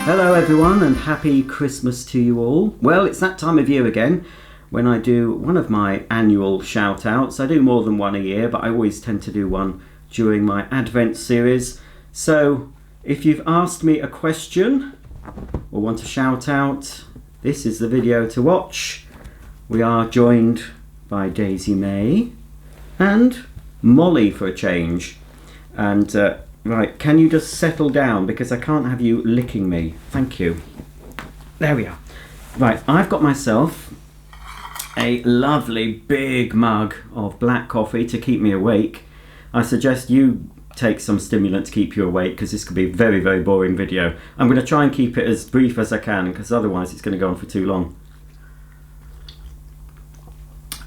Hello everyone and happy Christmas to you all. Well, it's that time of year again when I do one of my annual shout outs. I do more than one a year, but I always tend to do one during my Advent series. So if you've asked me a question or want a shout out, this is the video to watch. We are joined by Daisy May and Molly for a change. And right, can you just settle down because I can't have you licking me. Thank you. There we are. Right, I've got myself a lovely big mug of black coffee to keep me awake. I suggest you take some stimulant to keep you awake because this could be a very, very boring video. I'm going to try and keep it as brief as I can because otherwise it's going to go on for too long.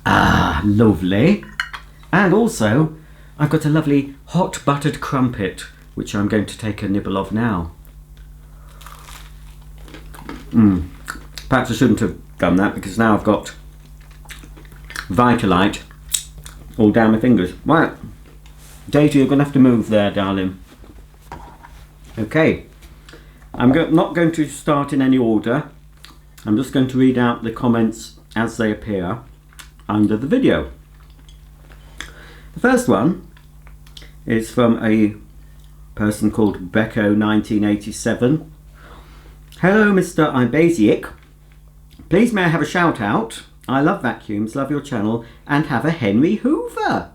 Ah, lovely. And also, I've got a lovely hot buttered crumpet, which I'm going to take a nibble of now. Perhaps I shouldn't have done that because now I've got Vitalite all down my fingers. Right, Daisy, you're going to have to move there, darling. Okay, I'm not going to start in any order. I'm just going to read out the comments as they appear under the video. The first one is from a person called Becco1987. Hello, Mr. Ibaisaic. Please may I have a shout out? I love vacuums, love your channel, and have a Henry Hoover.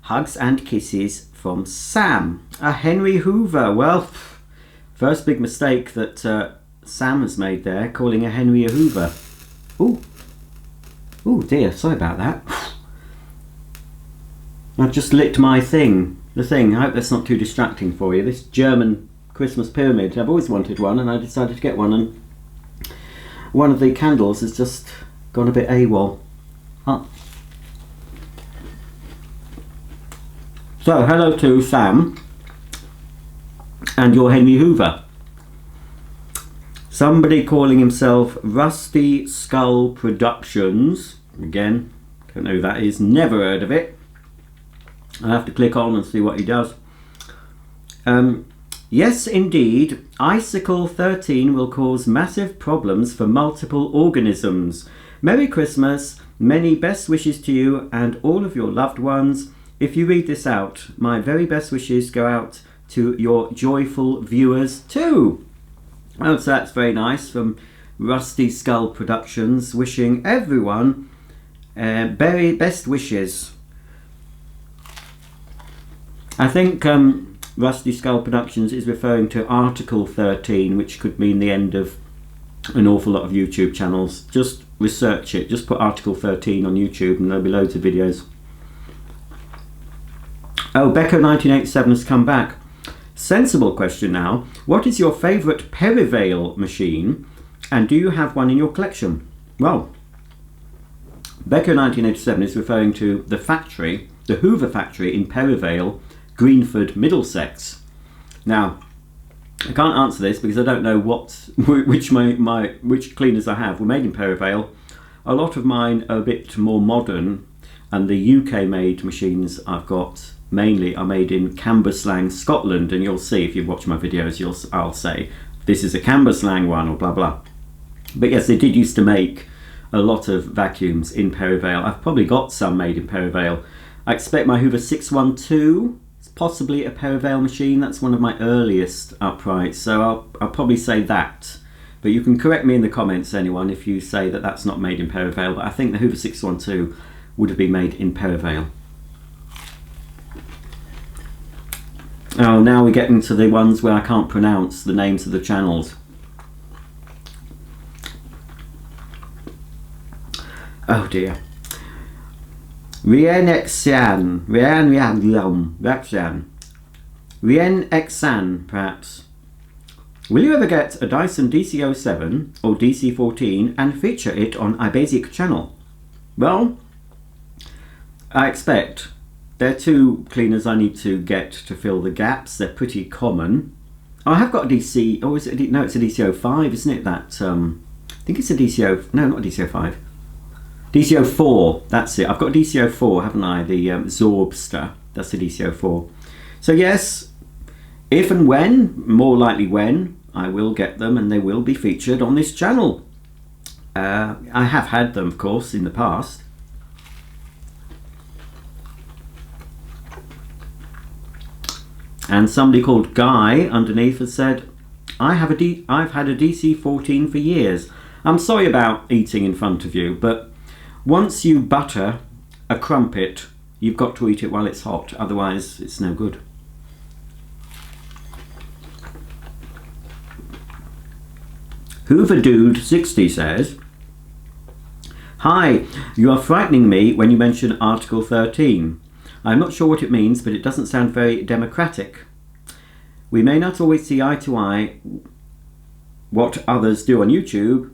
Hugs and kisses from Sam. A Henry Hoover. Well, first big mistake that Sam has made there, calling a Henry a Hoover. Ooh. Ooh dear, sorry about that. I've just lit my thing. The thing, I hope that's not too distracting for you. This German Christmas pyramid. I've always wanted one and I decided to get one, and one of the candles has just gone a bit AWOL. Huh. So, hello to Sam and your Henry Hoover. Somebody calling himself Rusty Skull Productions. Again, don't know who that is, never heard of it. I'll have to click on and see what he does. Yes, indeed, Icicle 13 will cause massive problems for multiple organisms. Merry Christmas, many best wishes to you and all of your loved ones. If you read this out, my very best wishes go out to your joyful viewers too. Oh, so that's very nice from Rusty Skull Productions, wishing everyone very best wishes. I think Rusty Skull Productions is referring to Article 13, which could mean the end of an awful lot of YouTube channels. Just research it. Just put Article 13 on YouTube and there'll be loads of videos. Oh, Becco1987 has come back. Sensible question now. What is your favourite Perivale machine and do you have one in your collection? Well, Becco1987 is referring to the factory, the Hoover factory in Perivale, Greenford, Middlesex. Now, I can't answer this because I don't know which cleaners I have were made in Perivale. A lot of mine are a bit more modern, and the UK made machines I've got mainly are made in Cambuslang, Scotland, and you'll see if you watch my videos, I'll say this is a Cambuslang one or blah blah. But yes, they did used to make a lot of vacuums in Perivale. I've probably got some made in Perivale. I expect my Hoover 612 is possibly a Perivale machine. That's one of my earliest uprights, so I'll probably say that. But you can correct me in the comments, anyone, if you say that that's not made in Perivale. But I think the Hoover 612 would have been made in Perivale. Oh, now we get into the ones where I can't pronounce the names of the channels. Oh dear. Rien Exan, perhaps. Will you ever get a Dyson DC07 or DC14 and feature it on ibaisaic channel? Well, I expect there are two cleaners I need to get to fill the gaps. They're pretty common. Oh, I have got a DC, oh, is it, no, it's a DC05, isn't it? That, I think it's a DCO, no, not a DCO5. DCO4, that's it. I've got a DCO4, haven't I? The Zorbster, that's the DCO4. So yes, if and when, more likely when, I will get them and they will be featured on this channel. I have had them, of course, in the past. And somebody called Guy underneath has said, I've had a DC-14 for years. I'm sorry about eating in front of you, but once you butter a crumpet, you've got to eat it while it's hot, otherwise it's no good. Hoover Dude 60 says, hi, you are frightening me when you mention Article 13. I'm not sure what it means, but it doesn't sound very democratic. We may not always see eye to eye what others do on YouTube.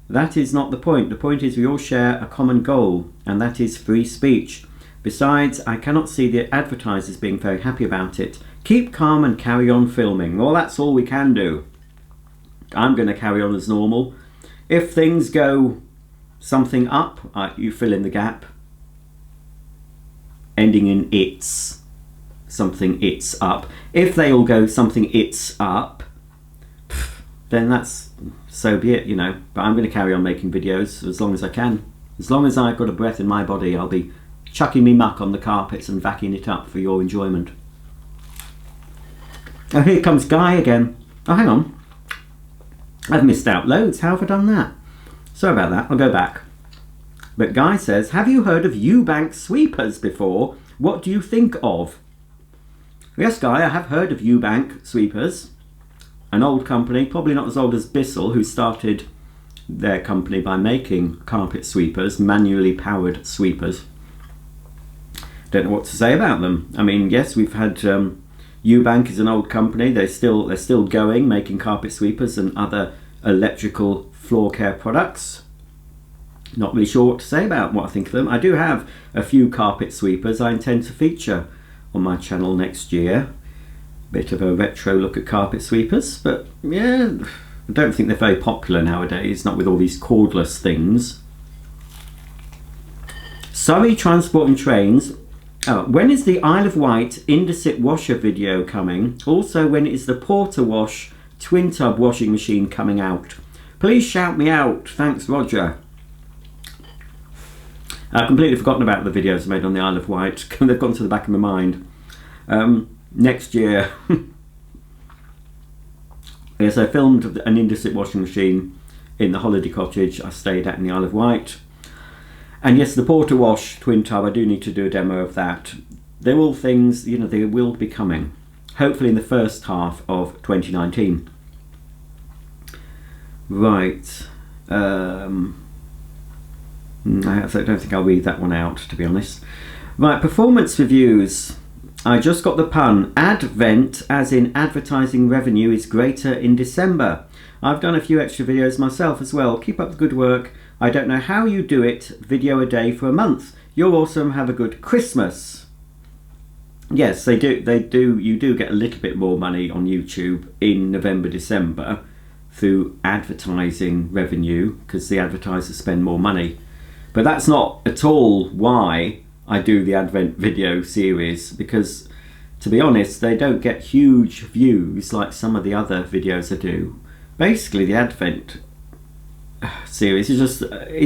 That is not the point. The point is we all share a common goal, and that is free speech. Besides, I cannot see the advertisers being very happy about it. Keep calm and carry on filming. Well, that's all we can do. I'm going to carry on as normal. If things go something up, you fill in the gap. Ending in it's, something it's up. If they all go something it's up, then that's, so be it, you know. But I'm going to carry on making videos as long as I can. As long as I've got a breath in my body, I'll be chucking me muck on the carpets and vacuuming it up for your enjoyment. Oh, here comes Guy again. Oh, hang on. I've missed out loads. How have I done that? Sorry about that. I'll go back. But Guy says, have you heard of Eubank Sweepers before? What do you think of? Yes, Guy, I have heard of Eubank Sweepers. An old company, probably not as old as Bissell, who started their company by making carpet sweepers, manually powered sweepers. Don't know what to say about them. I mean, yes, we've had Eubank is an old company. They're still going, making carpet sweepers and other electrical floor care products. Not really sure what to say about what I think of them. I do have a few carpet sweepers I intend to feature on my channel next year. Bit of a retro look at carpet sweepers, but yeah, I don't think they're very popular nowadays, not with all these cordless things. Surrey Transport and Trains. When is the Isle of Wight Indesit washer video coming? Also, when is the Porter Wash twin tub washing machine coming out? Please shout me out. Thanks, Roger. I've completely forgotten about the videos I made on the Isle of Wight. They've gone to the back of my mind. Next year. Yes, I filmed an Indesit washing machine in the holiday cottage I stayed at in the Isle of Wight. And yes, the Porter Wash twin tub, I do need to do a demo of that. They're all things, you know, they will be coming. Hopefully in the first half of 2019. Right. I don't think I'll read that one out, to be honest. Right, performance reviews. I just got the pun. Advent, as in advertising revenue, is greater in December. I've done a few extra videos myself as well. Keep up the good work. I don't know how you do it. Video a day for a month. You're awesome. Have a good Christmas. Yes, they do. You do get a little bit more money on YouTube in November, December through advertising revenue because the advertisers spend more money. But that's not at all why I do the Advent video series, because to be honest, they don't get huge views like some of the other videos I do. Basically, the Advent series is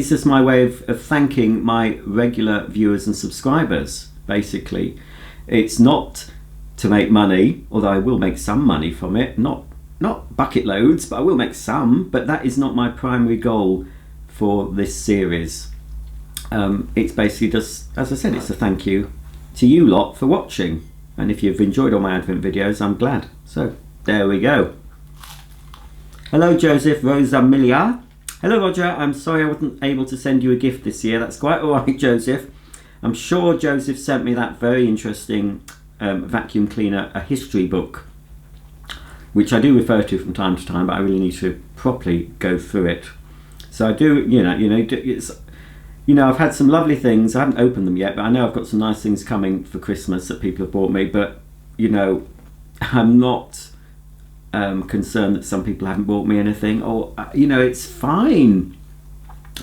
just my way of thanking my regular viewers and subscribers. Basically, it's not to make money, although I will make some money from it, not bucket loads, but I will make some. But that is not my primary goal for this series. It's basically just, as I said, it's a thank you to you lot for watching, and if you've enjoyed all my Advent videos, I'm glad. So there we go. Hello Joseph Rosamilia. Hello Roger, I'm sorry I wasn't able to send you a gift this year. That's quite alright, Joseph. I'm sure Joseph sent me that very interesting vacuum cleaner, a history book, which I do refer to from time to time, but I really need to properly go through it. So I do, I've had some lovely things. I haven't opened them yet, but I know I've got some nice things coming for Christmas that people have bought me. But, I'm not concerned that some people haven't bought me anything. Or, it's fine.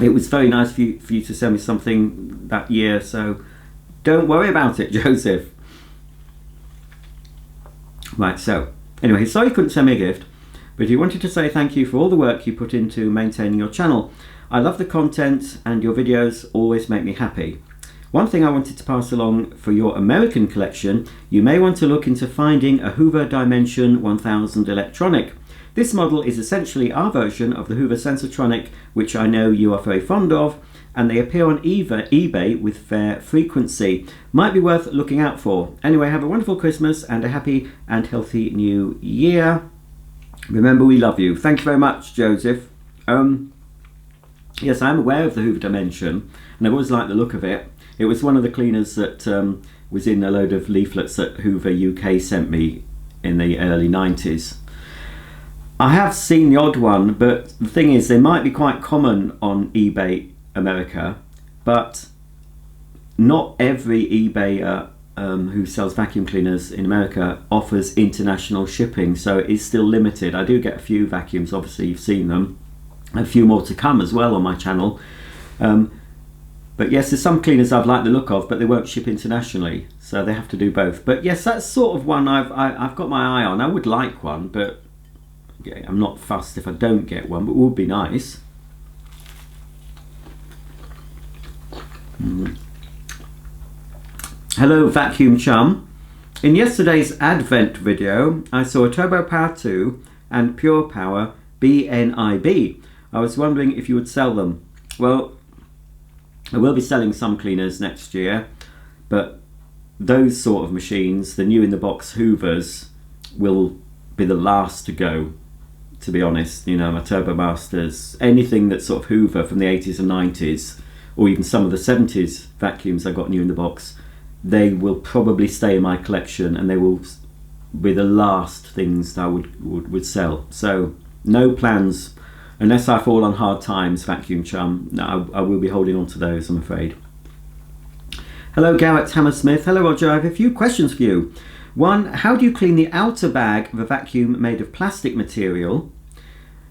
It was very nice for you to send me something that year. So don't worry about it, Joseph. Right, so, anyway, sorry you couldn't send me a gift. but he wanted to say thank you for all the work you put into maintaining your channel. I love the content and your videos always make me happy. One thing I wanted to pass along for your American collection, you may want to look into finding a Hoover Dimension 1000 electronic. This model is essentially our version of the Hoover Sensortronic, which I know you are very fond of, and they appear on eBay with fair frequency. Might be worth looking out for. Anyway, have a wonderful Christmas and a happy and healthy new year. Remember, we love you. Thank you very much, Joseph. Yes, I'm aware of the Hoover Dimension, and I've always liked the look of it. It was one of the cleaners that was in a load of leaflets that Hoover UK sent me in the early 90s. I have seen the odd one, but the thing is, they might be quite common on eBay America, but not every eBayer who sells vacuum cleaners in America offers international shipping, so it is still limited. I do get a few vacuums, obviously you've seen them, a few more to come as well on my channel. But yes, there's some cleaners I've liked the look of, but they won't ship internationally, so they have to do both. But yes, that's sort of one I've got my eye on. I would like one, but yeah, I'm not fussed if I don't get one, but it would be nice. Hello Vacuum Chum. In yesterday's Advent video I saw a Turbo Power 2 and Pure Power BNIB. I was wondering if you would sell them. Well, I will be selling some cleaners next year, but those sort of machines, the new in the box Hoovers, will be the last to go, to be honest. You know, my Turbo Masters, anything that's sort of Hoover from the 80s and 90s, or even some of the 70s vacuums I got new in the box, they will probably stay in my collection, and they will be the last things that I would sell. So no plans, unless I fall on hard times, Vacuum Chum. No, I will be holding on to those, I'm afraid. Hello Garrett Hammersmith. Hello Roger, I have a few questions for you. One, how do you clean the outer bag of a vacuum made of plastic material?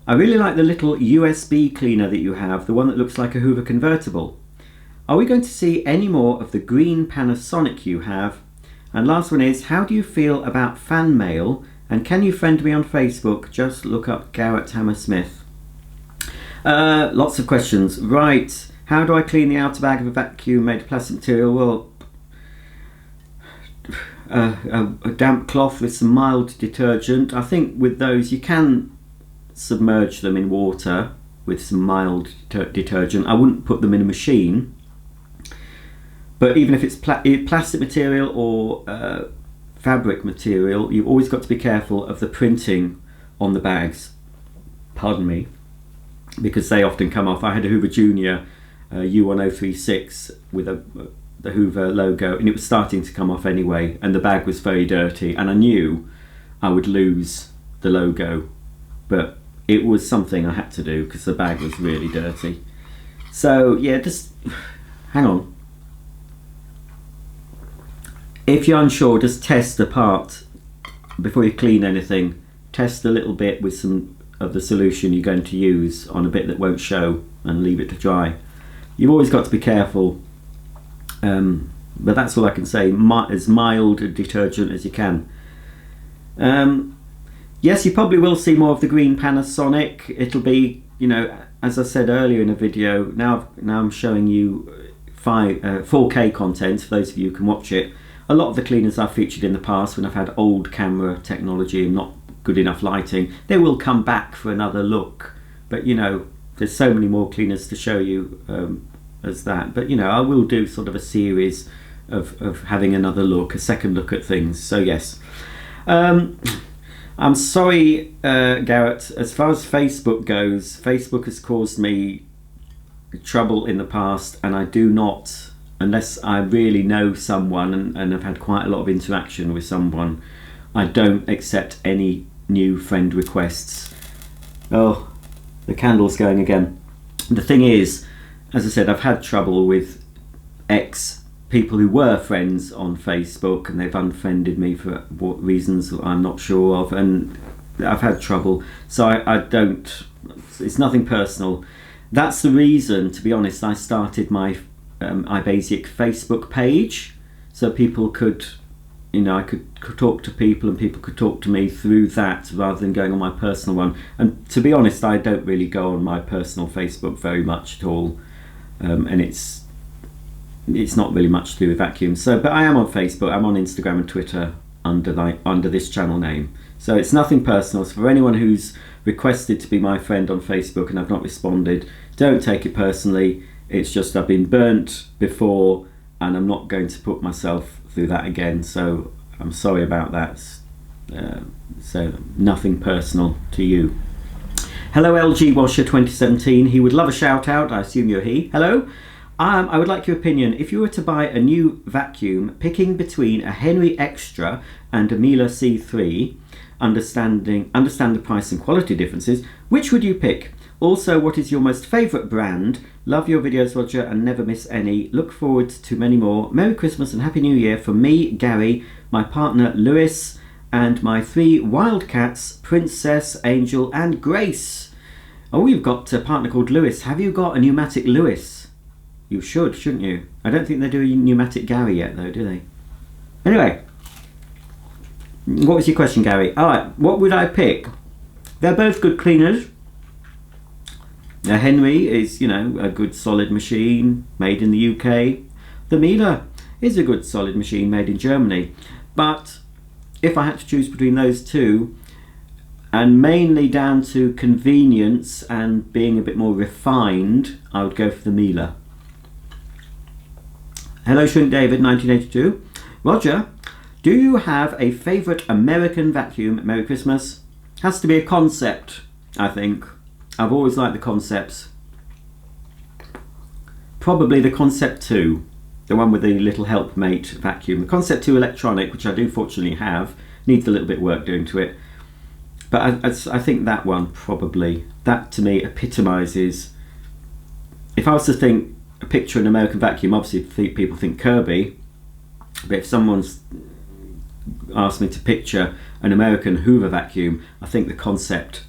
I really like the little USB cleaner that you have, the one that looks like a Hoover convertible. Are we going to see any more of the green Panasonic you have? And last one is, how do you feel about fan mail? And can you friend me on Facebook? Just look up Garrett Hammersmith. Lots of questions. Right, how do I clean the outer bag of a vacuum made of plastic material? Well, a damp cloth with some mild detergent. I think with those you can submerge them in water with some mild detergent. I wouldn't put them in a machine, but even if it's plastic material or fabric material, you've always got to be careful of the printing on the bags, pardon me, because they often come off. I had a Hoover Junior U1036 with the Hoover logo, and it was starting to come off anyway, and the bag was very dirty, and I knew I would lose the logo, but it was something I had to do because the bag was really dirty. So yeah, just hang on. If you're unsure, just test the part before you clean anything. Test a little bit with some of the solution you're going to use on a bit that won't show, and leave it to dry. You've always got to be careful, but that's all I can say. As mild a detergent as you can. Yes, you probably will see more of the green Panasonic. It'll be, you know, as I said earlier in a video, now I'm showing you 4K content for those of you who can watch it. A lot of the cleaners I've featured in the past, when I've had old camera technology and not good enough lighting, they will come back for another look. But you know, there's so many more cleaners to show you as that. But you know, I will do sort of a series of having another look, a second look at things. So yes. I'm sorry, Garrett, as far as Facebook goes, Facebook has caused me trouble in the past, and I do not, unless I really know someone and have had quite a lot of interaction with someone, I don't accept any new friend requests. Oh, the candle's going again. The thing is, as I said, I've had trouble with people who were friends on Facebook, and they've unfriended me for what reasons I'm not sure of, and I've had trouble. So I don't, it's nothing personal. That's the reason, to be honest, I started my ibaisaic Facebook page, so people could you know, I could talk to people and people could talk to me through that rather than going on my personal one. And to be honest, I don't really go on my personal Facebook very much at all, and it's not really much to do with vacuums. So, but I am on Facebook, I'm on Instagram and Twitter under this channel name. So it's nothing personal. So for anyone who's requested to be my friend on Facebook and I've not responded, don't take it personally. It's just I've been burnt before and I'm not going to put myself through that again. So I'm sorry about that. So nothing personal to you. Hello LG Washer 2017. He would love a shout out. I assume you're he. Hello. I would like your opinion. If you were to buy a new vacuum, picking between a Henry Extra and a Miele C3, understand the price and quality differences, which would you pick? Also, what is your most favourite brand? Love your videos, Roger, and never miss any. Look forward to many more. Merry Christmas and Happy New Year from me, Gary, my partner Lewis, and my 3 wildcats, Princess, Angel, and Grace. Oh, you've got a partner called Lewis. Have you got a pneumatic Lewis? You should, shouldn't you? I don't think they do a pneumatic Gary yet, though, do they? Anyway, what was your question, Gary? All right, what would I pick? They're both good cleaners. Now, Henry is, you know, a good solid machine made in the UK. The Miele is a good solid machine made in Germany. But if I had to choose between those two, and mainly down to convenience and being a bit more refined, I would go for the Miele. Hello, Shrink David, 1982. Roger, do you have a favourite American vacuum? Merry Christmas. Has to be a concept, I think. I've always liked the concepts. Probably the Concept 2, the one with the little helpmate vacuum. The Concept 2 electronic, which I do fortunately have, needs a little bit of work doing to it. But I think that one probably, that to me epitomises, if I was to think, a picture an American vacuum, obviously people think Kirby, but if someone's asked me to picture an American Hoover vacuum, I think the Concept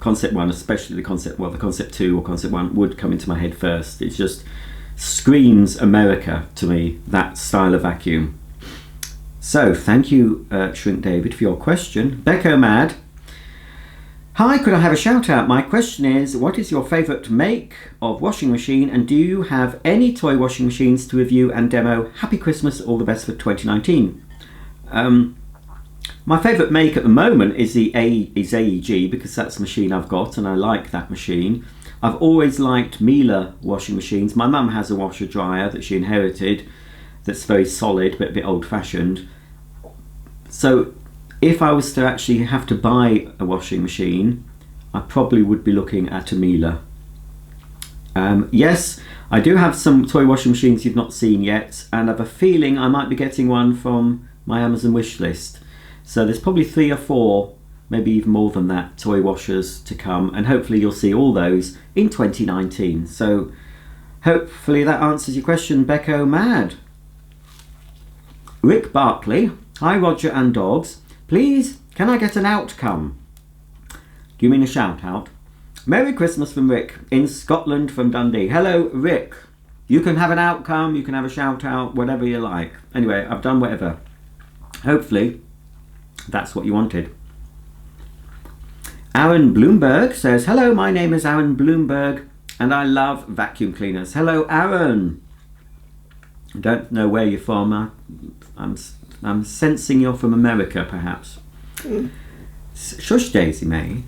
1, especially the Concept 2 or Concept 1 would come into my head first. It just screams America to me, that style of vacuum. So thank you, Shrink David, for your question. Becco Mad. Hi, could I have a shout out? My question is, what is your favourite make of washing machine, and do you have any toy washing machines to review and demo? Happy Christmas, all the best for 2019. My favourite make at the moment is the AEG, because that's the machine I've got and I like that machine. I've always liked Miele washing machines. My mum has a washer dryer that she inherited that's very solid but a bit old fashioned. So if I was to actually have to buy a washing machine, I probably would be looking at a Miele. Yes, I do have some toy washing machines you've not seen yet, and I have a feeling I might be getting one from my Amazon wish list. So there's probably 3 or 4, maybe even more than that, toy washers to come, and hopefully you'll see all those in 2019. So hopefully that answers your question, Becco Mad. Rick Barkley. Hi Roger and dogs. Please, can I get an outcome? Do you mean a shout out? Merry Christmas from Rick in Scotland from Dundee. Hello, Rick. You can have an outcome, you can have a shout out, whatever you like. Anyway, I've done whatever. Hopefully, that's what you wanted. Aaron Bloomberg says, hello, my name is Aaron Bloomberg and I love vacuum cleaners. Hello, Aaron. I don't know where you're from. I'm sensing you're from America, perhaps. Shush, Daisy May.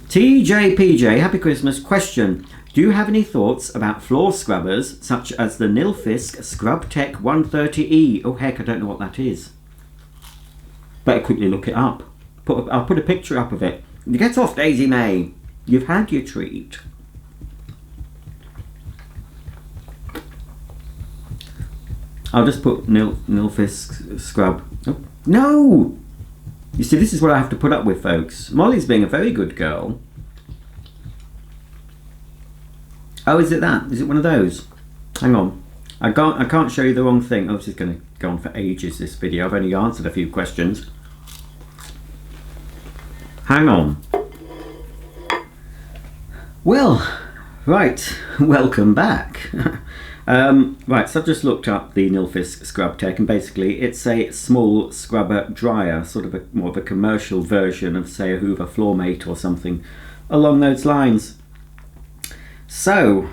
TJPJ, Happy Christmas. Question. Do you have any thoughts about floor scrubbers, such as the Nilfisk Scrub Tech 130E? Oh, heck, I don't know what that is. Better quickly look it up. I'll put a picture up of it. Get off, Daisy May. You've had your treat. I'll just put Nilfisk Scrub. Oh, no! You see, this is what I have to put up with, folks. Molly's being a very good girl. Oh, is it that? Is it one of those? Hang on. I can't show you the wrong thing. Oh, this is going to go on for ages, this video. I've only answered a few questions. Hang on. Well, right. Welcome back. Right, so I've just looked up the Nilfisk Scrub Tech, and basically it's a small scrubber dryer, sort of more of a commercial version of, say, a Hoover Floormate or something along those lines. So,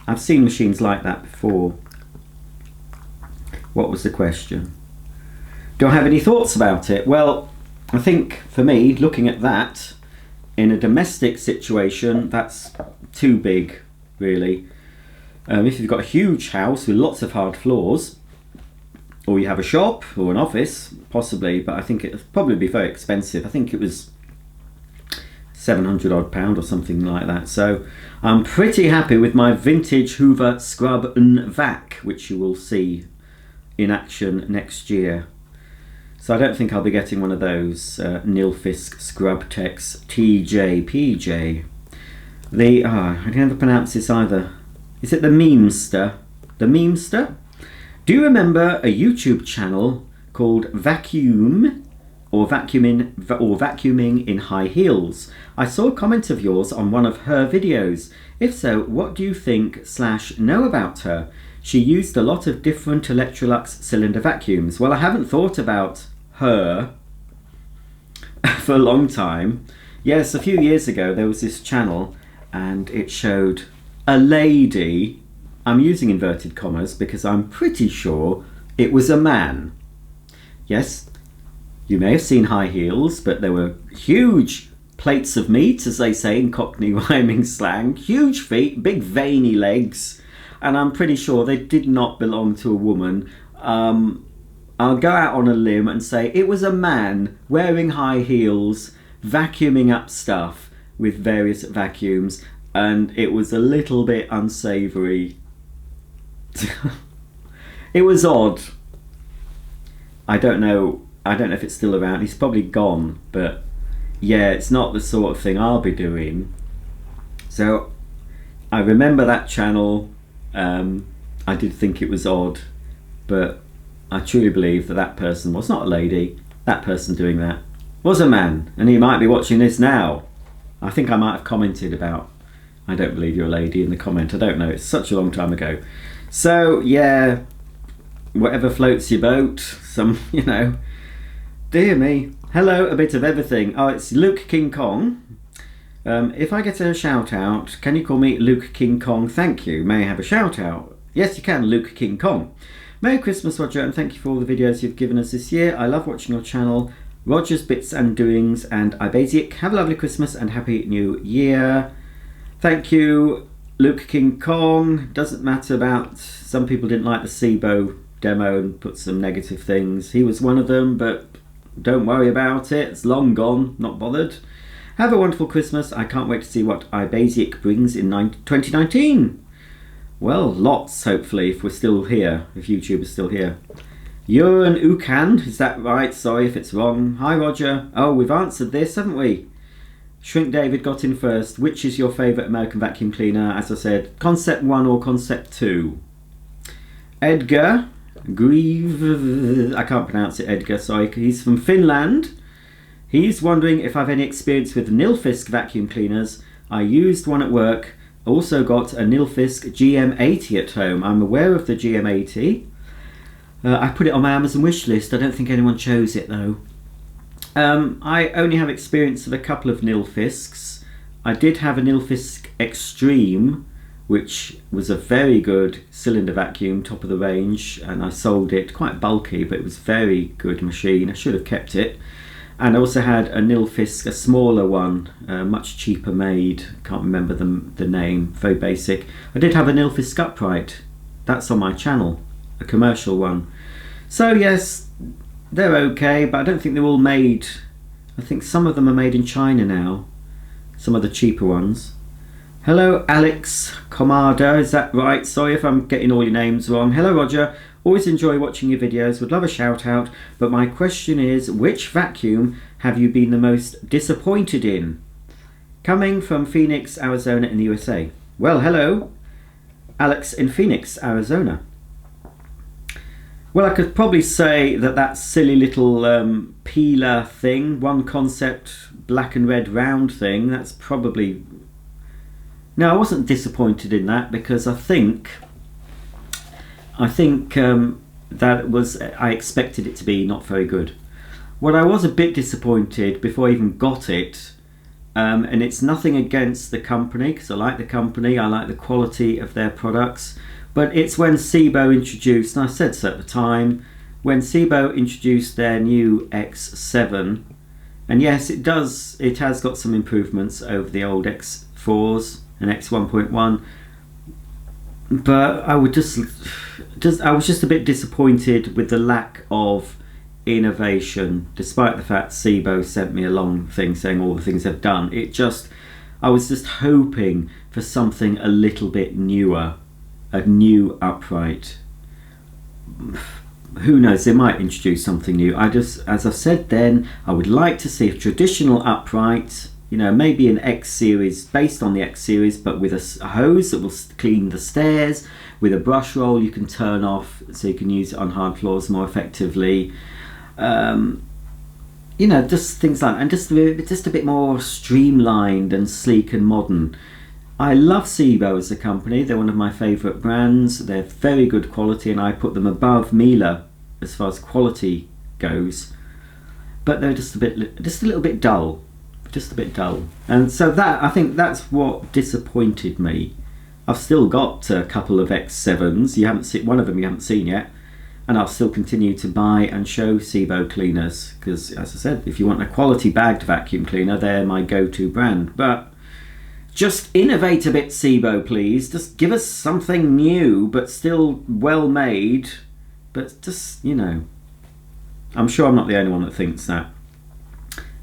I've seen machines like that before. What was the question? Do I have any thoughts about it? Well, I think for me, looking at that, in a domestic situation, that's too big, really. If you've got a huge house with lots of hard floors, or you have a shop or an office, possibly, but I think it'd probably be very expensive. I think it was £700 odd or something like that. So I'm pretty happy with my vintage Hoover Scrub and Vac, which you will see in action next year. So I don't think I'll be getting one of those Nilfisk Scrub Techs TJPJ. I can never pronounce this either. Is it the Memester? The Memester? Do you remember a YouTube channel called Vacuuming in High Heels? I saw a comment of yours on one of her videos. If so, what do you think / know about her? She used a lot of different Electrolux cylinder vacuums. Well, I haven't thought about her for a long time. Yes, a few years ago there was this channel and it showed a lady, I'm using inverted commas because I'm pretty sure it was a man. Yes, you may have seen high heels, but there were huge plates of meat, as they say in Cockney rhyming slang, huge feet, big veiny legs, and I'm pretty sure they did not belong to a woman. I'll go out on a limb and say it was a man wearing high heels, vacuuming up stuff with various vacuums, and it was a little bit unsavoury. It was odd. I don't know if it's still around. He's probably gone, but yeah, it's not the sort of thing I'll be doing. So I remember that channel. I did think it was odd, but I truly believe that person was not a lady. That person doing that was a man, and he might be watching this now. I think I might have commented about, I don't believe you're a lady in the comment. I don't know, it's such a long time ago. So yeah, whatever floats your boat, dear me. Hello, a bit of everything. Oh, it's Luke King Kong. If I get a shout out, can you call me Luke King Kong? Thank you. May I have a shout out? Yes, you can, Luke King Kong. Merry Christmas, Roger, and thank you for all the videos you've given us this year. I love watching your channel, Roger's Bits and Doings and ibaisaic. Have a lovely Christmas and Happy New Year. Thank you, Luke King Kong. Doesn't matter about, some people didn't like the Sibo demo and put some negative things. He was one of them, but don't worry about it. It's long gone, not bothered. Have a wonderful Christmas. I can't wait to see what ibaisaic brings in 2019. Well, lots, hopefully, if we're still here, if YouTube is still here. Yuran Ukan, is that right? Sorry if it's wrong. Hi, Roger. Oh, we've answered this, haven't we? Shrink David got in first. Which is your favourite American vacuum cleaner? As I said, Concept 1 or Concept 2? Edgar Grieve, I can't pronounce it, Edgar, sorry. He's from Finland. He's wondering if I've any experience with Nilfisk vacuum cleaners. I used one at work. Also got a Nilfisk GM80 at home. I'm aware of the GM80. I put it on my Amazon wish list. I don't think anyone chose it though. I only have experience of a couple of Nilfisks. I did have a Nilfisk Extreme, which was a very good cylinder vacuum, top of the range, and I sold it, quite bulky, but it was a very good machine. I should have kept it. And I also had a Nilfisk, a smaller one, much cheaper made, can't remember the name, very basic. I did have a Nilfisk upright, that's on my channel, a commercial one. So yes, they're okay, but I don't think they're all made. I think some of them are made in China now, some of the cheaper ones. Hello Alex Comada, is that right? Sorry if I'm getting all your names wrong. Hello Roger, always enjoy watching your videos, would love a shout out, but my question is, which vacuum have you been the most disappointed in? Coming from Phoenix, Arizona in the USA. Well, hello Alex in Phoenix, Arizona. Well, I could probably say that silly little peeler thing, one concept black and red round thing, that's probably... No, I wasn't disappointed in that because I think I think I expected it to be not very good. What I was a bit disappointed before I even got it, and it's nothing against the company, because I like the company, I like the quality of their products, but it's when Sibo introduced, and I said so at the time, when Sibo introduced their new X7, and yes, it has got some improvements over the old X4s and X1.1, but I was just a bit disappointed with the lack of innovation, despite the fact Sibo sent me a long thing saying all the things they've done. I was just hoping for something a little bit newer, a new upright. Who knows, they might introduce something new. As I've said then, I would like to see a traditional upright, you know, maybe an X series, based on the X series, but with a hose that will clean the stairs, with a brush roll you can turn off so you can use it on hard floors more effectively. You know, just things like that, and just a bit more streamlined and sleek and modern. I love Sibo as a company. They're one of my favourite brands. They're very good quality, and I put them above Miele as far as quality goes. But they're just a little bit dull, And so I think that's what disappointed me. I've still got a couple of X7s. You haven't seen one of them. You haven't seen yet, and I'll still continue to buy and show Sibo cleaners, because, as I said, if you want a quality bagged vacuum cleaner, they're my go-to brand. But just innovate a bit, Sibo, please. Just give us something new, but still well made. But just, you know, I'm sure I'm not the only one that thinks that.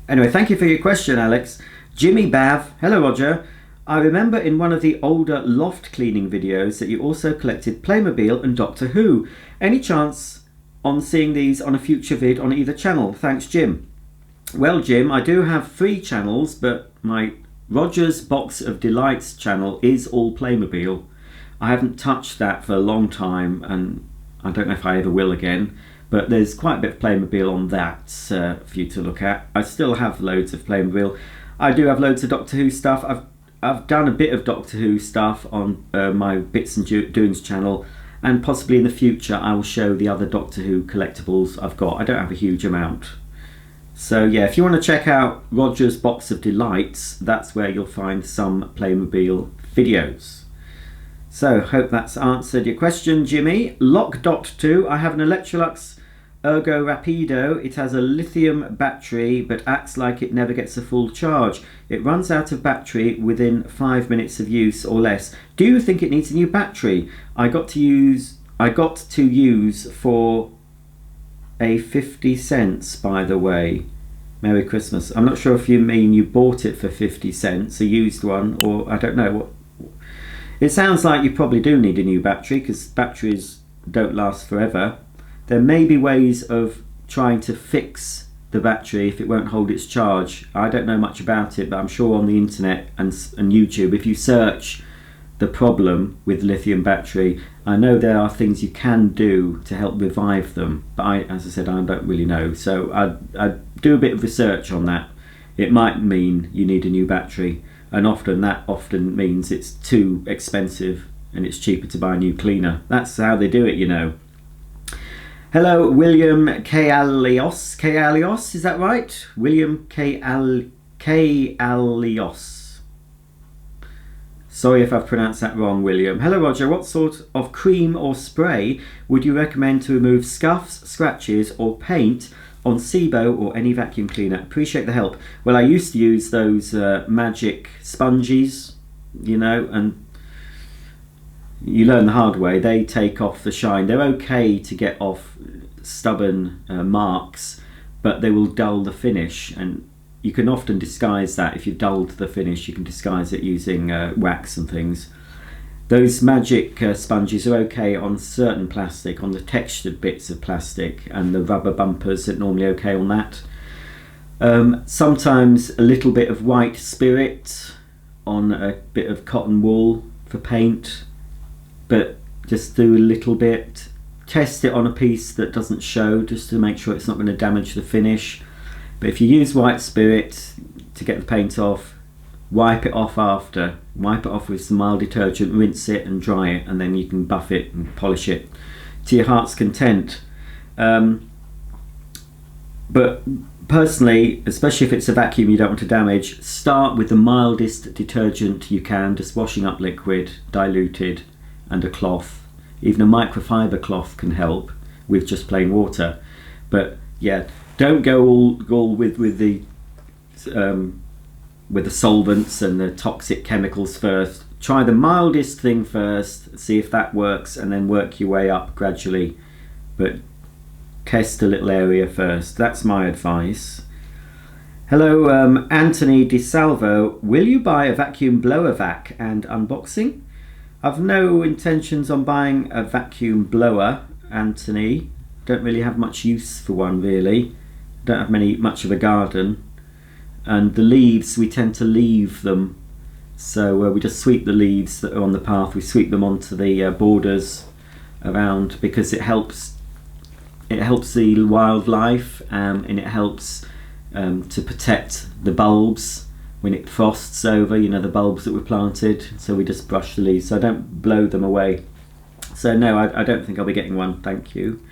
Anyway, thank you for your question, Alex. Jimmy Bav, hello Roger. I remember in one of the older loft cleaning videos that you also collected Playmobil and Doctor Who. Any chance on seeing these on a future vid on either channel? Thanks, Jim. Well, Jim, I do have 3 channels, but my Roger's Box of Delights channel is all Playmobil. I haven't touched that for a long time, and I don't know if I ever will again, but there's quite a bit of Playmobil on that for you to look at. I still have loads of Playmobil. I do have loads of Doctor Who stuff. I've done a bit of Doctor Who stuff on my Bits and Doings channel, and possibly in the future I will show the other Doctor Who collectibles I've got. I don't have a huge amount. So yeah, if you want to check out Roger's Box of Delights, that's where you'll find some Playmobil videos. So hope that's answered your question, Jimmy. Lock.2, I have an Electrolux Ergo Rapido. It has a lithium battery but acts like it never gets a full charge. It runs out of battery within 5 minutes of use or less. Do you think it needs a new battery? I got to use for a 50 cents, by the way. Merry Christmas. I'm not sure if you mean you bought it for 50 cents, a used one, or I don't know what. It sounds like you probably do need a new battery, because batteries don't last forever. There may be ways of trying to fix the battery if it won't hold its charge. I don't know much about it, but I'm sure on the internet and YouTube, if you search the problem with lithium battery, I know there are things you can do to help revive them, but as I said, I don't really know. So I'd do a bit of research on that. It might mean you need a new battery, and that often means it's too expensive and it's cheaper to buy a new cleaner. That's how they do it, you know. Hello, William Kalios. Kalios, is that right? William Kalios. Sorry if I've pronounced that wrong, William. Hello, Roger. What sort of cream or spray would you recommend to remove scuffs, scratches, or paint on Sibo or any vacuum cleaner? Appreciate the help. Well, I used to use those magic sponges, you know, and you learn the hard way. They take off the shine. They're okay to get off stubborn marks, but they will dull the finish, and you can often disguise that. If you've dulled the finish, you can disguise it using wax and things. Those magic sponges are okay on certain plastic, on the textured bits of plastic, and the rubber bumpers are normally okay on that. Sometimes a little bit of white spirit on a bit of cotton wool for paint, but just do a little bit. Test it on a piece that doesn't show, just to make sure it's not going to damage the finish. But if you use white spirit to get the paint off, wipe it off after. Wipe it off with some mild detergent, rinse it and dry it, and then you can buff it and polish it. to your heart's content. But personally, especially if it's a vacuum you don't want to damage, start with the mildest detergent you can, just washing up liquid, diluted, and a cloth. Even a microfiber cloth can help with just plain water. But yeah, don't go all with the solvents and the toxic chemicals first. Try the mildest thing first, see if that works, and then work your way up gradually. But test a little area first. That's my advice. Hello, Anthony DeSalvo. Will you buy a vacuum blower vac and unboxing? I've no intentions on buying a vacuum blower, Anthony. Don't really have much use for one, really. Don't have much of a garden. And the leaves, we tend to leave them. So we just sweep the leaves that are on the path. We sweep them onto the borders around, because it helps the wildlife, and it helps to protect the bulbs when it frosts over, you know, the bulbs that were planted. So we just brush the leaves, so I don't blow them away. So no, I don't think I'll be getting one, thank you.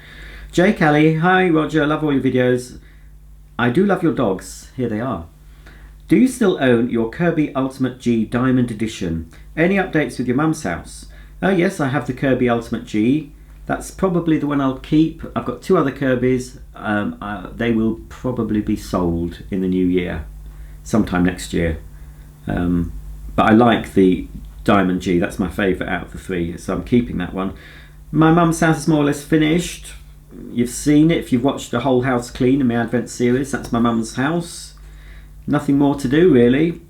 Jay Kelly, hi Roger, I love all your videos. I do love your dogs, here they are. Do you still own your Kirby Ultimate G Diamond Edition? Any updates with your mum's house? Yes, I have the Kirby Ultimate G. That's probably the one I'll keep. I've got two other Kirbys. They will probably be sold in the new year, sometime next year. But I like the Diamond G. That's my favourite out of the three, so I'm keeping that one. My mum's house is more or less finished. You've seen it if you've watched the whole house clean in my Advent series. That's my mum's house. Nothing more to do really.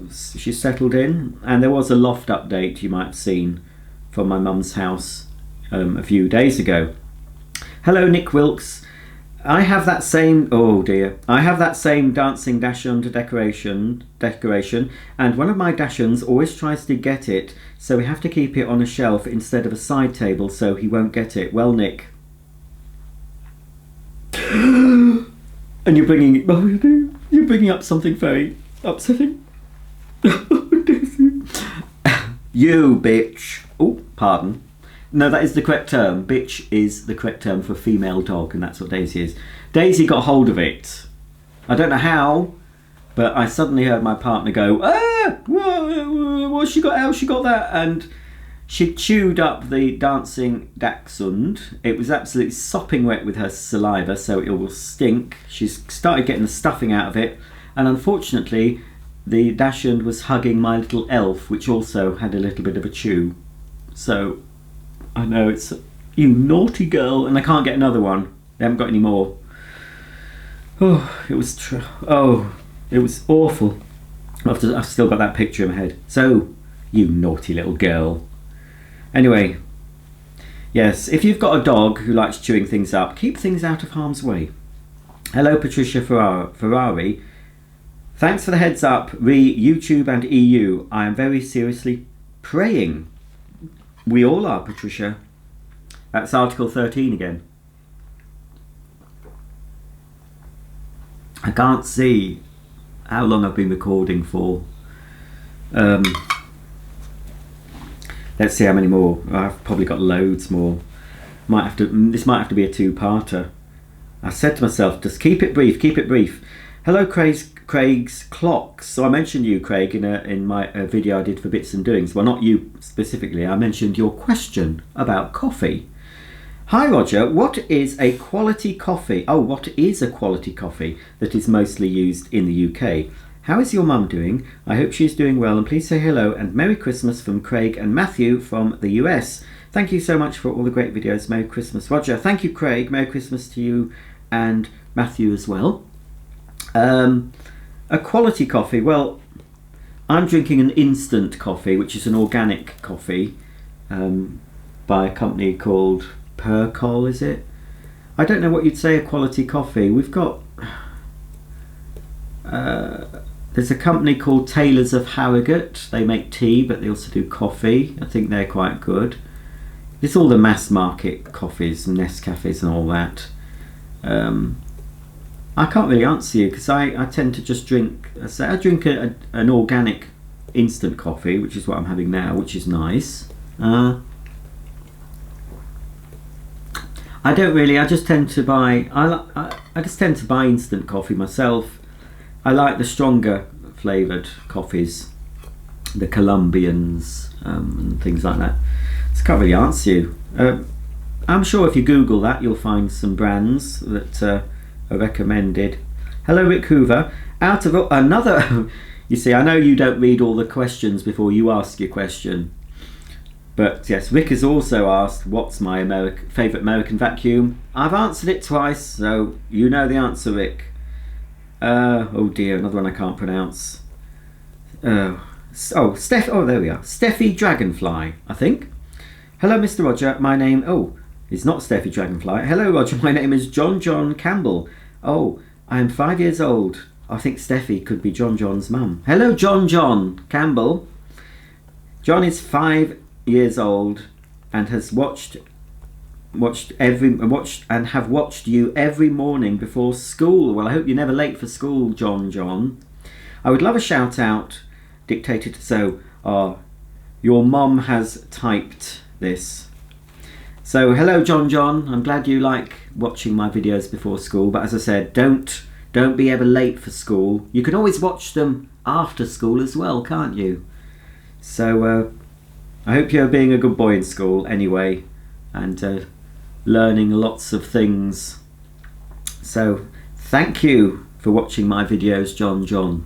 She's settled in, and there was a loft update you might have seen from my mum's house a few days ago. Hello Nick Wilkes. I have that same, oh dear, I have that same dancing dachshund decoration, and one of my dachshunds always tries to get it, so we have to keep it on a shelf instead of a side table so he won't get it. Well, Nick. And you're bringing up something very upsetting. You bitch. Oh, pardon. No, that is the correct term. Bitch is the correct term for a female dog, and that's what Daisy is. Daisy got hold of it. I don't know how, but I suddenly heard my partner go, "Ah, what's she got? How she got that?" And she chewed up the dancing dachshund. It was absolutely sopping wet with her saliva, so it will stink. She's started getting the stuffing out of it, and unfortunately, the dachshund was hugging my little elf, which also had a little bit of a chew. So I know it's you naughty girl, and I can't get another one. They haven't got any more. Oh, it was it was awful. I've still got that picture in my head. So, you naughty little girl. Anyway, yes, if you've got a dog who likes chewing things up, keep things out of harm's way. Hello, Patricia Ferrari. Thanks for the heads up, YouTube and EU. I am very seriously praying. We all are, Patricia. That's Article 13 again. I can't see how long I've been recording for. Let's see how many more. I've probably got loads more. This might have to be a two-parter. I said to myself, just keep it brief, keep it brief. Hello, Craig's Clocks. So I mentioned you, Craig, in my video I did for Bits and Doings. Well, not you specifically. I mentioned your question about coffee. Hi, Roger. What is a quality coffee? Oh, what is a quality coffee that is mostly used in the UK? How is your mum doing? I hope she's doing well, and please say hello and Merry Christmas from Craig and Matthew from the US. Thank you so much for all the great videos. Merry Christmas, Roger. Thank you, Craig. Merry Christmas to you and Matthew as well. A quality coffee. Well, I'm drinking an instant coffee, which is an organic coffee by a company called Percol, is it? I don't know what you'd say a quality coffee. We've got there's a company called Taylors of Harrogate. They make tea, but they also do coffee. I think they're quite good. It's all the mass market coffees, Nescafes and all that. I can't really answer you because I tend to just drink. I drink an organic instant coffee, which is what I'm having now, which is nice. I don't really. I just tend to buy. I just tend to buy instant coffee myself. I like the stronger flavoured coffees, the Colombians and things like that. So I can't really answer you. I'm sure if you Google that, you'll find some brands that are recommended. Hello, Rick Hoover. Out of another. You see, I know you don't read all the questions before you ask your question. But yes, Rick has also asked, what's my favourite American vacuum? I've answered it twice, so you know the answer, Rick. Oh dear, another one I can't pronounce. There we are. Steffi Dragonfly, I think. Hello, Mr. Roger. My name... Oh, it's not Steffi Dragonfly. Hello, Roger. My name is John Campbell. Oh, I am 5 years old. I think Steffi could be John's mum. Hello, John Campbell. John is 5 years old and has watched you every morning before school. Well, I hope you're never late for school, John. I would love a shout out dictated so your mom has typed this. So hello, John. I'm glad you like watching my videos before school, but as I said, don't be ever late for school. You can always watch them after school as well, can't you? So I hope you're being a good boy in school anyway, and learning lots of things. So thank you for watching my videos, John.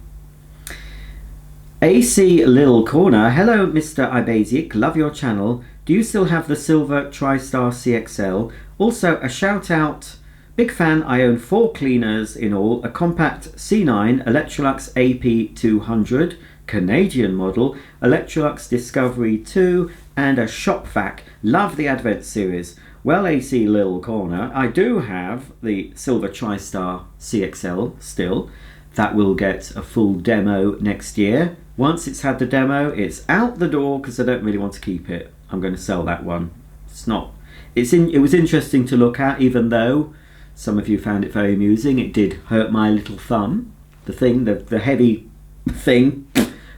AC Lil Corner. Hello, Mr. ibaisaic. Love your channel. Do you still have the silver TriStar CXL? Also a shout out. Big fan. I own 4 cleaners in all. A compact C9 Electrolux AP200 Canadian model, Electrolux Discovery 2, and a shop vac. Love the Advent series. Well, AC Lil Corner, I do have the silver TriStar CXL still. That will get a full demo next year. Once it's had the demo, it's out the door because I don't really want to keep it. I'm going to sell that one. It was interesting to look at, even though some of you found it very amusing. It did hurt my little thumb. The heavy thing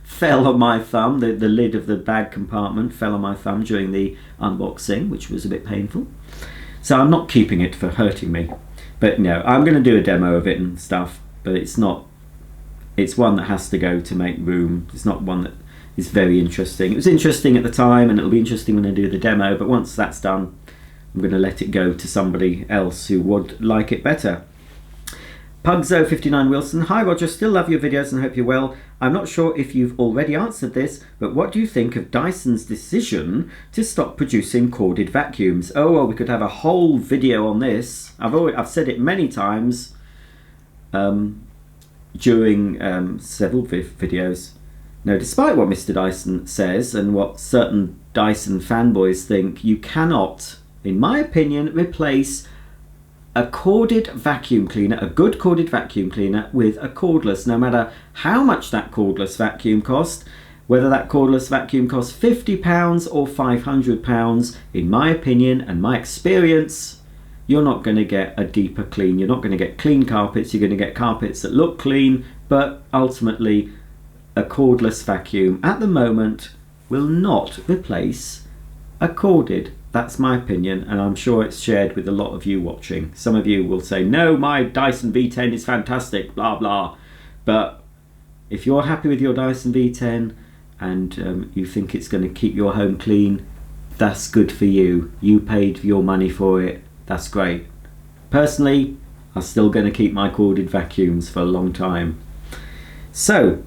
fell on my thumb. The lid of the bag compartment fell on my thumb during the unboxing, which was a bit painful. So I'm not keeping it for hurting me. But no, I'm going to do a demo of it and stuff. But it's one that has to go to make room. It's not one that is very interesting. It was interesting at the time, and it'll be interesting when I do the demo, but once that's done, I'm going to let it go to somebody else who would like it better. Pugzo59 Wilson. Hi Roger, still love your videos and hope you're well. I'm not sure if you've already answered this, but what do you think of Dyson's decision to stop producing corded vacuums? Oh, well, we could have a whole video on this. I've said it many times during several videos. Now, despite what Mr. Dyson says and what certain Dyson fanboys think, you cannot, in my opinion, replace a corded vacuum cleaner, a good corded vacuum cleaner, with a cordless, no matter how much that cordless vacuum costs. Whether that cordless vacuum costs £50 or £500, in my opinion and my experience, you're not going to get a deeper clean. You're not going to get clean carpets. You're going to get carpets that look clean, but ultimately a cordless vacuum at the moment will not replace a corded. That's my opinion, and I'm sure it's shared with a lot of you watching. Some of you will say, no, my Dyson V10 is fantastic, blah blah. But if you're happy with your Dyson V10 and you think it's going to keep your home clean, that's good for you. You paid your money for it. That's great. Personally, I'm still going to keep my corded vacuums for a long time. So,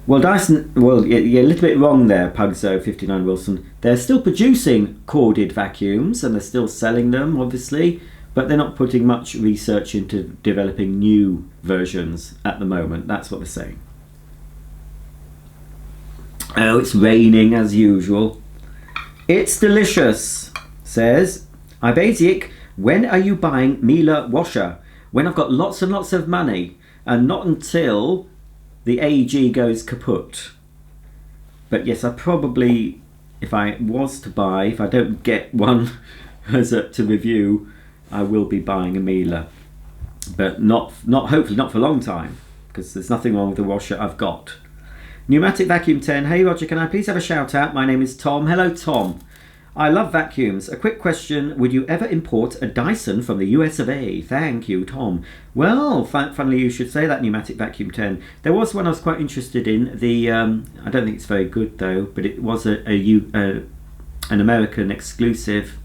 well, Dyson, well, you're a little bit wrong there, Pugzo59 Wilson. They're still producing corded vacuums and they're still selling them, obviously, but they're not putting much research into developing new versions at the moment. That's what they're saying. Oh, it's raining as usual. It's delicious, says ibaisaic. When are you buying Miele washer? When I've got lots and lots of money, and not until the AG goes kaput. But yes, I probably, if I don't get one to review, I will be buying a Miele. But hopefully not for a long time, because there's nothing wrong with the washer I've got. Pneumatic vacuum 10. Hey Roger, can I please have a shout out? My name is Tom. Hello Tom. I love vacuums. A quick question, would you ever import a Dyson from the US of A? Thank you, Tom. Well, funnily you should say that, Pneumatic Vacuum 10. There was one I was quite interested in. The I don't think it's very good though, but it was an American exclusive.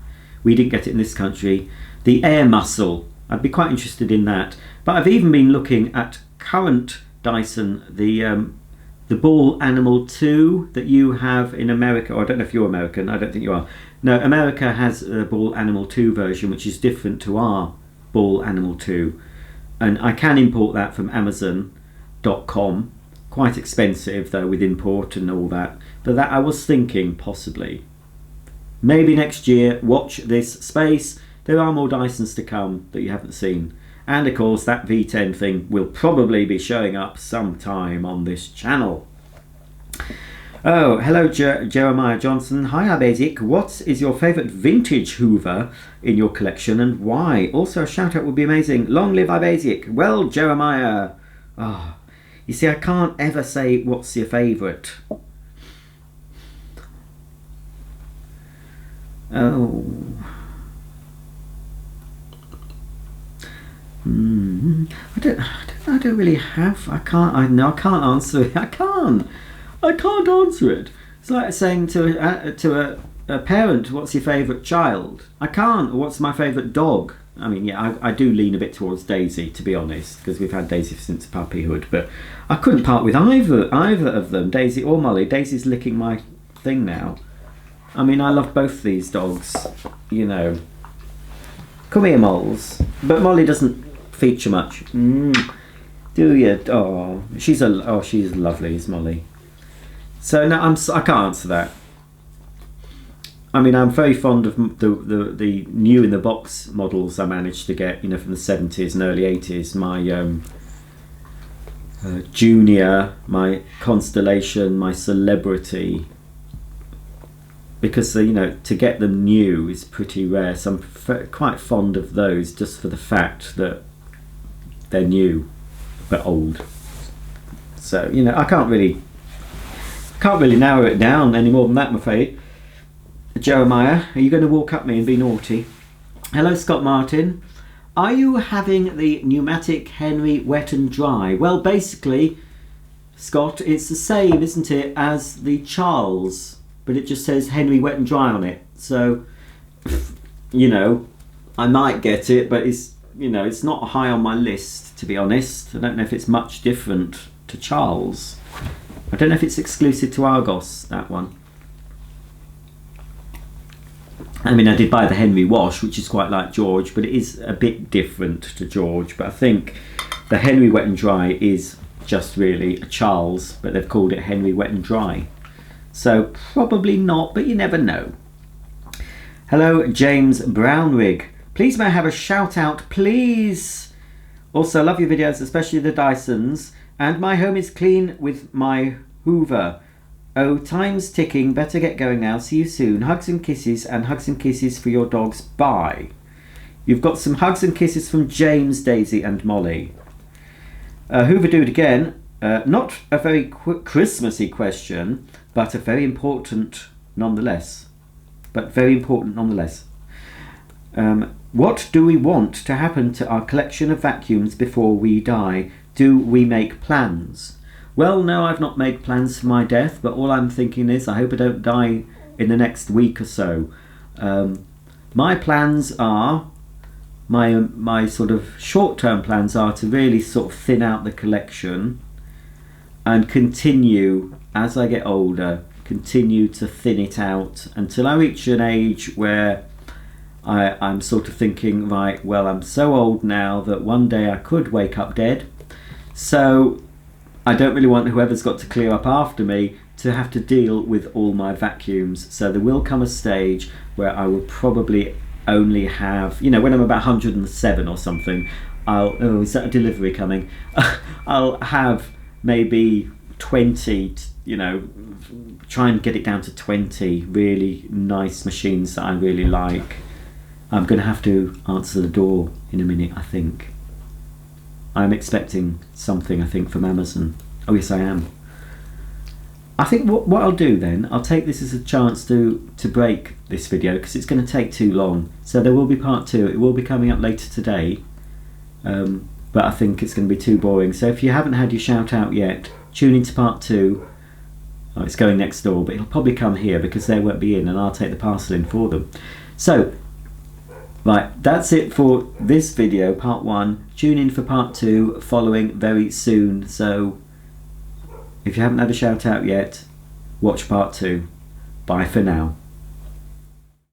We didn't get it in this country. The Air Muscle. I'd be quite interested in that. But I've even been looking at current Dyson, the Ball Animal 2 that you have in America. Or I don't know if you're American. I don't think you are. No, America has a Ball Animal 2 version, which is different to our Ball Animal 2. And I can import that from Amazon.com. Quite expensive though, with import and all that. But that I was thinking possibly. Maybe next year, watch this space. There are more Dysons to come that you haven't seen. And of course, that V10 thing will probably be showing up sometime on this channel. Oh, hello Jeremiah Johnson. Hi ibaisaic. What is your favourite vintage Hoover in your collection and why? Also, a shout out would be amazing. Long live ibaisaic. Well, Jeremiah. Oh, you see, I can't ever say what's your favourite. Oh. I don't really have. I can't answer it. I can't answer it. It's like saying to a parent, what's your favourite child? I can't. What's my favourite dog? I mean, yeah, I do lean a bit towards Daisy, to be honest, because we've had Daisy since puppyhood, but I couldn't part with either of them, Daisy or Molly. Daisy's licking my thing now. I mean, I love both these dogs, you know. Come here, moles. But Molly doesn't feature much. Do you? Oh, she's lovely, is Molly. So no, I can't answer that. I mean, I'm very fond of the new in the box models I managed to get, you know, from the 70s and early 80s. My Junior, my Constellation, my Celebrity. Because you know, to get them new is pretty rare. So I'm quite fond of those, just for the fact that they're new but old. So you know, I can't really narrow it down any more than that, I'm afraid. Jeremiah, are you going to walk up me and be naughty? Hello, Scott Martin. Are you having the pneumatic Henry wet and dry? Well, basically, Scott, it's the same, isn't it, as the Charles, but it just says Henry wet and dry on it. So, you know, I might get it, but it's, you know, it's not high on my list, to be honest. I don't know if it's much different to Charles. I don't know if it's exclusive to Argos, that one. I mean, I did buy the Henry Wash, which is quite like George, but it is a bit different to George. But I think the Henry Wet and Dry is just really a Charles, but they've called it Henry Wet and Dry. So probably not, but you never know. Hello, James Brownrigg. Please may I have a shout out, please? Also, love your videos, especially the Dysons. And my home is clean with my Hoover. Oh, time's ticking. Better get going now. See you soon. Hugs and kisses, and hugs and kisses for your dogs. Bye. You've got some hugs and kisses from James, Daisy and Molly. Hoover do it again. Not a very Christmassy question, but a very important nonetheless. What do we want to happen to our collection of vacuums before we die? Do we make plans? Well, no, I've not made plans for my death, but all I'm thinking is I hope I don't die in the next week or so. My plans are, my sort of short-term plans are to really sort of thin out the collection and continue, as I get older, continue to thin it out until I reach an age where I'm sort of thinking, right, well, I'm so old now that one day I could wake up dead. So I don't really want whoever's got to clear up after me to have to deal with all my vacuums. So there will come a stage where I will probably only have, you know, when I'm about 107 or something, oh, is that a delivery coming? I'll have maybe 20, you know, try and get it down to 20 really nice machines that I really like. I'm going to have to answer the door in a minute, I think. I'm expecting something, I think, from Amazon. Oh yes, I am. I think what I'll do then, I'll take this as a chance to break this video because it's going to take too long. So there will be part 2. It will be coming up later today, but I think it's going to be too boring. So if you haven't had your shout out yet, tune into part 2. Oh, it's going next door, but it'll probably come here because they won't be in and I'll take the parcel in for them. So, right, that's it for this video, part 1. Tune in for part 2 following very soon. So if you haven't had a shout out yet, watch part 2. Bye for now.